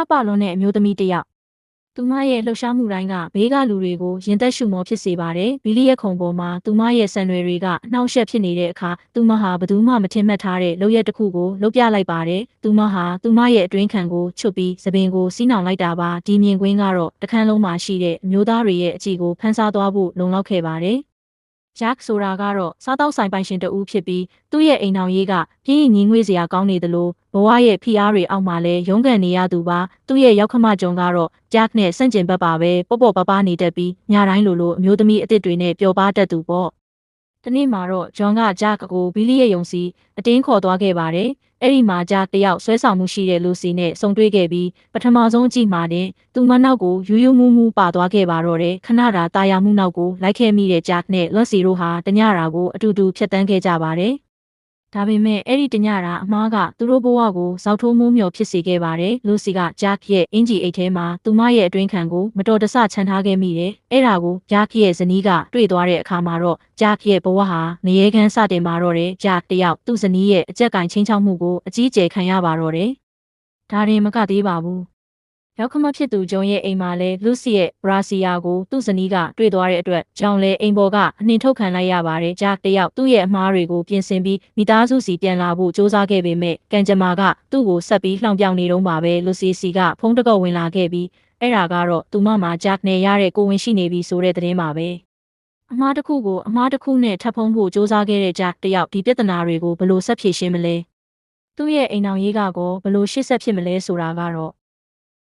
ပလွန်တဲ့အမျိုးသမီးတစ်ယောက်သူမရဲ့လှုပ်ရှားမှုတိုင်းကဘေးကလူတွေကိုရင်သက်ရှုမောဖြစ်စေပါတယ်။ဘီလီရဲ့ခုံပေါ်မှာသူမရဲ့ဆံတွေကအနှောက်အယှက်ဖြစ်နေတဲ့အခါသူမဟာဘယ်သူမှမထင်မှတ်ထားတဲ့လုပ်ရက်တစ်ခုကိုလုပ်ပြလိုက်ပါတယ်။သူမဟာသူမရဲ့အတွင်းခံကိုချွတ်ပြီးသပင်ကိုစီးနှောင်လိုက်တာပါ။ဒီမြင်ကွင်းကတော့တခန်းလုံးမှာရှိတဲ့အမျိုးသားတွေရဲ့အကြည့်ကိုဖန်ဆားသွားဖို့လုံလောက်ခဲ့ပါတယ်။ဂျက်ဆိုတာကတော့စားတောက်ဆိုင်ပိုင်ရှင်တဦးဖြစ်ပြီးသူ့ရဲ့အိမ်တော်ရေးကပြင်းရင်ငင်းငွေ့စရာကောင်းနေသလိုဘဝရဲ့ဖိအားတွေအောက်မှာလည်းရုန်းကန်နေရသူပါသူ့ရဲ့ရောက်ခမကြုံကတော့ဂျက်နဲ့ဆန့်ကျင်ဘက်ပါပဲပေါ့ပေါ့ပါပါနေတတ်ပြီးညတိုင်းလိုအမျိုးသမီးအစ်စ်တွေနဲ့ပျော်ပါတတ်သူပေါ့ဒီနေ့မှာတော့ဂျွန်ကဂျက်ကိုဘီလီရဲ့ယုံစီအတင်းခေါ်သွားခဲ့ပါတယ်အဲ့ဒီမှာဂျက်တယောက်ဆွဲဆောင်မှုရှိတဲ့လူစီနဲ့ဆုံတွေ့ခဲ့ပြီးပထမဆုံးအကြည့်မှာတင်သူမနောက်ကိုယူးယူးမူးမူးပါသွားခဲ့ပါတော့တယ်ခဏတာယာမှုနောက်ကိုလိုက်ခဲ့မိတဲ့ဂျက်နဲ့လွတ်စီတို့ဟာတညတာကိုအတူတူဖြတ်တန်းခဲ့ကြပါတယ်ဒါပေမဲ့အဲ့ဒီတညတာအမားကသူတို့ဘဝကိုဇောက်ထိုးမှုမျှော်ဖြစ်စေခဲ့ပါတယ်လူစီကဂျက်ရဲ့အင်ဂျီအိတ်ထဲမှာသူမရဲ့အတွင်းခံကိုမတော်တဆချန်ထားခဲ့မိတယ်အဲ့ဒါကိုဂျက်ရဲ့ဇနီးကတွေ့သွားတဲ့အခါမှာတော့ဂျက်ရဲ့ဘဝဟာငရေခမ်းစတင်มาတော့တယ်ဂျက်တယောက်သူ့ဇနီးရဲ့အကြက်ကင်ချင်းချောက်မှုကိုအကြီးကျယ်ခံရပါတော့တယ်ဒါရင်မကသေးပါဘူးရောက်ခမဖြစ်သူဂျုံရဲ့အိမ်မှာလဲလူစီရဲ့ဘရာစီယာကိုသူ့ဇနီးကတွေ့သွားတဲ့အတွက်ဂျောင်လဲအိမ်ပေါ်ကအနှင်ထုတ်ခံလိုက်ရပါတယ်ဂျက်တယောက်သူ့ရဲ့အမားတွေကိုပြင်ဆင်ပြီးမိသားစုစီပြန်လာဖို့စ조사ခဲ့ပေမဲ့ကန်ဂျမာကသူ့ကိုဆက်ပြီးလှောင်ပြောင်နေတော့ပါပဲလူစီစီကဖုန်းတကောက်ဝင်လာခဲ့ပြီးအဲ့ဒါကတော့သူမမှာဂျက်နဲ့ရတဲ့ကိုဝင်ရှိနေပြီဆိုတဲ့သတင်းပါပဲအမားတစ်ခုကိုအမားတစ်ခုနဲ့ထပ်ဖုံးဖို့စ조사ခဲ့တဲ့ဂျက်တယောက်ဒီပြဿနာတွေကိုဘယ်လိုဆက်ဖြေရှင်းမလဲသူ့ရဲ့အိမ်အောင်ရေးကကောဘယ်လိုရှေ့ဆက်ဖြစ်မလဲဆိုတာကတော့